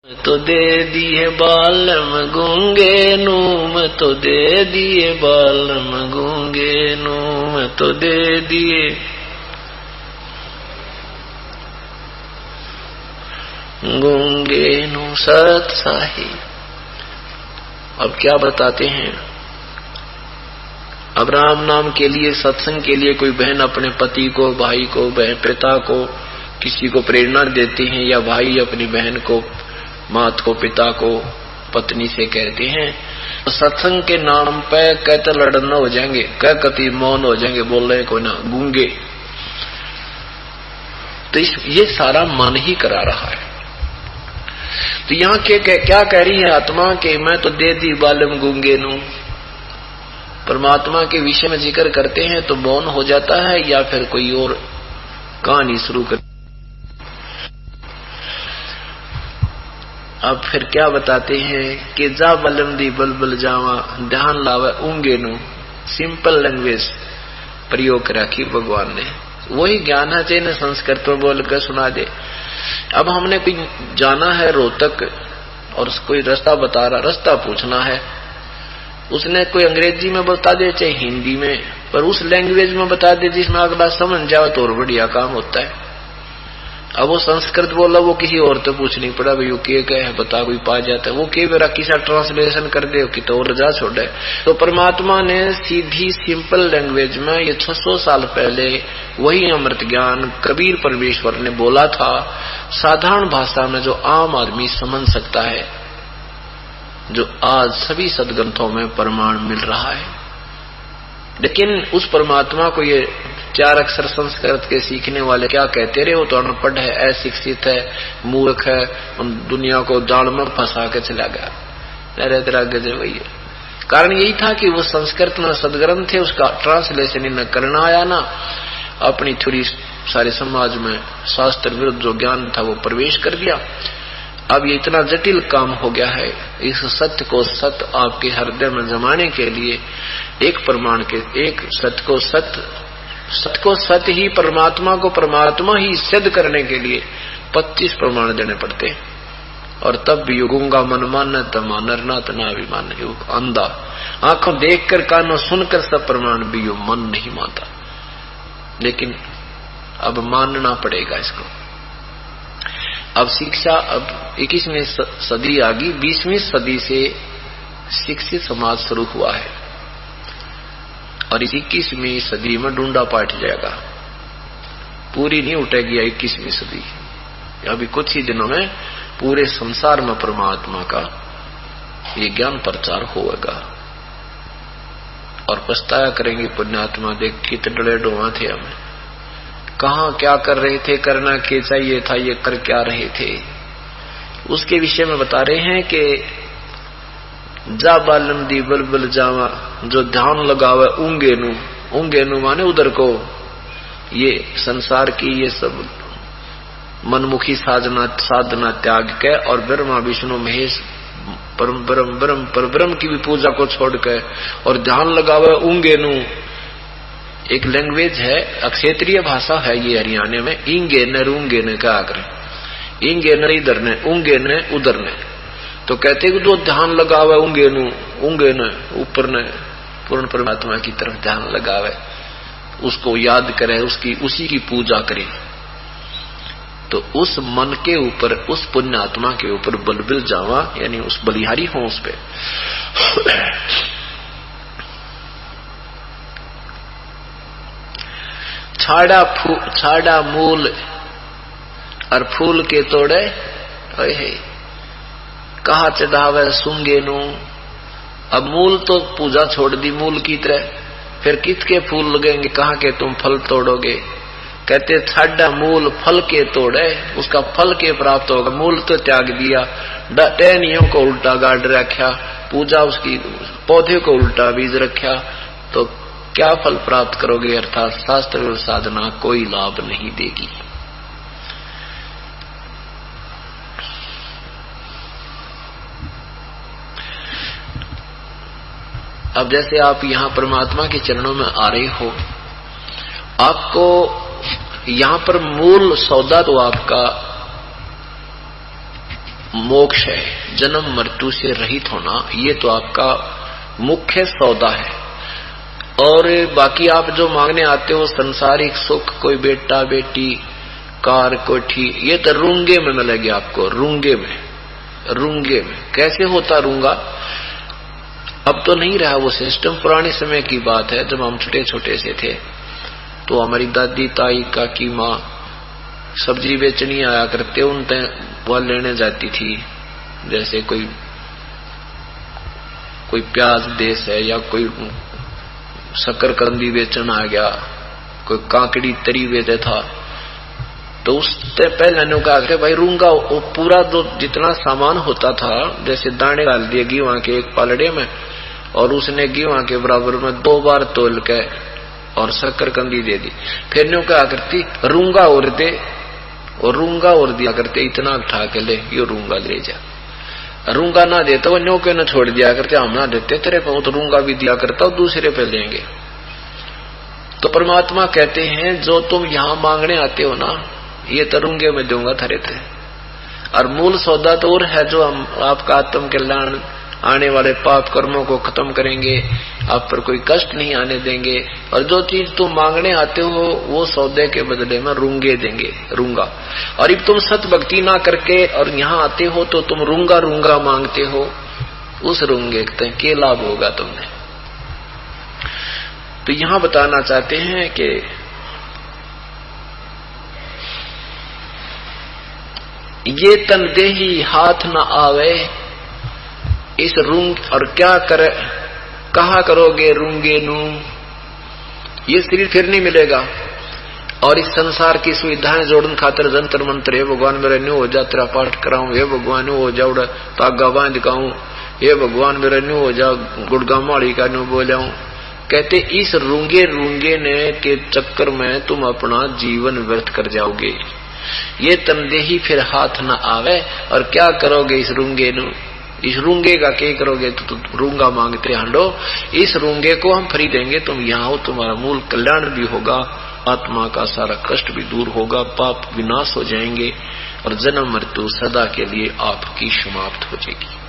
तो दे दिए बालम गूंगे नूम, तो दे दिए बालम गूंगे नूम, तो दे दिए गूंगे नू सत साही। अब क्या बताते हैं? अब राम नाम के लिए, सत्संग के लिए कोई बहन अपने पति को, भाई को, बहन पिता को, किसी को प्रेरणा देती हैं, या भाई अपनी बहन को, मात को, पिता को, पत्नी से कहते हैं तो सत्संग के नाम पे कहते लड़ना हो जाएंगे, कह कति मौन हो जाएंगे, बोल रहे कोई ना, गूंगे। तो ये सारा मन ही करा रहा है। तो यहाँ के क्या कह रही है आत्मा के, मैं तो दे दी बालम गूंगे नू। परमात्मा के विषय में जिक्र करते हैं तो मौन हो जाता है, या फिर कोई और कहानी शुरू कर। अब फिर क्या बताते हैं कि जा बलम दी बलबल जावा, ध्यान लावे ऊंगे नू। सिंपल लैंग्वेज प्रयोग कर रखी भगवान ने। वही ज्ञान है चाहिए संस्कृत में बोल कर सुना दे। अब हमने कोई जाना है रोहतक और कोई रास्ता बता रहा, रास्ता पूछना है, उसने कोई अंग्रेजी में बता दे चाहे हिंदी में, पर उस लैंग्वेज में बता दे जिसमें अगला समझ जाए तो और बढ़िया काम होता है। अब वो संस्कृत बोला, वो किसी और तो पूछ नहीं पड़ा भाई के है बता, कोई पा जाता है वो के मेरा किसा ट्रांसलेशन कर दे कि तो और जा छोड़े। तो परमात्मा ने सीधी सिंपल लैंग्वेज में ये 600 साल पहले वही अमृत ज्ञान कबीर परमेश्वर ने बोला था, साधारण भाषा में जो आम आदमी समझ सकता है, जो आज सभी सदग्रंथों में प्रमाण मिल रहा है। लेकिन उस परमात्मा को ये 4 अक्षर संस्कृत के सीखने वाले क्या कहते रहे, वो तो अनपढ़ है, अशिक्षित है, मूर्ख है, उन दुनिया को जाल में फंसा के चला गया। वही है कारण, यही था कि वो संस्कृत में सदग्रंथ थे, उसका ट्रांसलेशन इन्हें करना आया ना, अपनी थोड़ी सारे समाज में शास्त्र विरुद्ध जो ज्ञान था वो प्रवेश कर दिया। अब ये इतना जटिल काम हो गया है, इस सत्य को सत्य आपके हृदय में जमाने के लिए एक प्रमाण के, एक सत्य को सत्य ही, परमात्मा को परमात्मा ही सिद्ध करने के लिए 25 प्रमाण देने पड़ते हैं। और तब भी युगूंगा मन मान तमा नरनाथ ना अभिमान, युग अंधा, आंखों देखकर कानों सुनकर सब प्रमाण भी यो मन नहीं मानता। लेकिन अब मानना पड़ेगा इसको। अब शिक्षा, अब 21वीं सदी आ गई, 20वीं सदी से शिक्षित समाज शुरू हुआ है और इस 21वीं सदी में डूंडा पाट जाएगा, पूरी नहीं उठेगी 21वीं सदी। अभी कुछ ही दिनों में पूरे संसार में परमात्मा का ये ज्ञान प्रचार होगा और पछताया करेंगे पुण्यात्मा, देख कितने डरे डोवा थे हमें, कहाँ क्या कर रहे थे, करना क्या चाहिए था, ये कर क्या रहे थे। उसके विषय में बता रहे हैं कि जा बालम दी बलबल जावा, जो ध्यान लगावे ऊंगे नू माने उधर को, ये संसार की ये सब मनमुखी साधना त्याग के और ब्रह्मा विष्णु महेश परब्रह्म की भी पूजा को छोड़ के और ध्यान लगावे ऊंगे नू। एक लैंग्वेज है, क्षेत्रीय भाषा है ये हरियाणा में, इंगे न रूंगे ने क्या करें, इंगे न इधर ने, ऊंगे ने उधर ने। तो कहते कि जो ध्यान लगावे ऊंगे न ऊपर ने, पूर्ण परमात्मा की तरफ ध्यान लगावे, उसको याद करे, उसी की पूजा करे, तो उस मन के ऊपर, उस पुण्यात्मा के ऊपर बलबिल जावा, यानी उस बलिहारी हो उस पे। छाड़ा मूल और फूल के तोड़े, कहा चढ़ावे सूंगे नू। अब मूल तो पूजा छोड़ दी मूल की तरह, फिर किसके फूल लगेंगे, कहाँ के तुम फल तोड़ोगे। कहते छाड़ा मूल फल के तोड़े, उसका फल के प्राप्त होगा, मूल तो त्याग दिया, टहनियों को उल्टा गाड़ रखा, पूजा उसकी पौधे को उल्टा बीज रखा, तो क्या फल प्राप्त करोगे, अर्थात शास्त्र साधना कोई लाभ नहीं देगी। अब जैसे आप यहाँ परमात्मा के चरणों में आ रहे हो, आपको यहाँ पर मूल सौदा तो आपका मोक्ष है, जन्म मृत्यु से रहित होना, ये तो आपका मुख्य सौदा है। और बाकी आप जो मांगने आते हो संसारिक सुख, कोई बेटा बेटी, कार, कोठी, ये तो रूंगे में मिलेगी आपको, रूंगे में। रूंगे में कैसे होता रूंगा? अब तो नहीं रहा वो सिस्टम, पुराने समय की बात है। जब हम छोटे छोटे से थे तो हमारी दादी, ताई, काकी, माँ सब्जी बेचनी आया करते, उन वह लेने जाती थी। जैसे कोई प्याज देश है, या कोई शकरकंदी बेचना आ गया, कोई काकड़ी तरी बेचे था, तो उससे पहले ने कहा भाई रूंगा, वो पूरा जो जितना सामान होता था, जैसे दाने डाल दिए गेहूं के एक पालड़े में, और उसने गेहूं के बराबर में 2 बार तोल के और शकरकंदी दे दी। फिर न्यू क्या करती, रूंगा और दे, और रूंगा और दिया करते, इतना उठा के ले, ये रूंगा ले जा। रूंगा ना देता वो न्यू के न छोड़ दिया करते, हम ना देते तेरे पे, तो रूंगा भी दिया करता और दूसरे पे लेंगे। तो परमात्मा कहते हैं जो तुम यहां मांगने आते हो ना, ये तो रूंगे में दूंगा थरे थे। और मूल सौदा तो और है, जो हम आपका आत्म कल्याण, आने वाले पाप कर्मों को खत्म करेंगे, आप पर कोई कष्ट नहीं आने देंगे। और जो चीज तुम मांगने आते हो वो सौदे के बदले में रूंगे देंगे, रूंगा। और अब तुम सत भक्ति ना करके और यहाँ आते हो तो तुम रूंगा रूंगा मांगते हो, उस रूंगे के लाभ होगा तुमने। तो यहाँ बताना चाहते हैं कि ये तन देही हाथ न आवे, इस रूंग और क्या करे, कहा करोगे रूंगे नू, ये शरीर फिर नहीं मिलेगा। और इस संसार की सुविधाएं जोड़न खातर जंतर मंत्र, हे भगवान मेरा न्यू हो जा, तेरा पाठ कराऊं, हे भगवान न्यू हो जाऊं, तागा बांध गाऊं, हे भगवान मेरा न्यू हो जा, गुड़गा माड़ी का न्यू बोलाऊं। कहते इस रूंगे रूंगे ने के चक्कर में तुम अपना जीवन व्यर्थ कर जाओगे। ये तनदेही फिर हाथ न आवे, और क्या करोगे इस रूंगे नू, इस रूंगे का क्या करोगे, तो रूंगा मांगते हंडो। इस रूंगे को हम फ्री देंगे, तुम यहाँ हो, तुम्हारा मूल कल्याण भी होगा, आत्मा का सारा कष्ट भी दूर होगा, पाप विनाश हो जाएंगे, और जन्म मृत्यु सदा के लिए आपकी समाप्त हो जाएगी।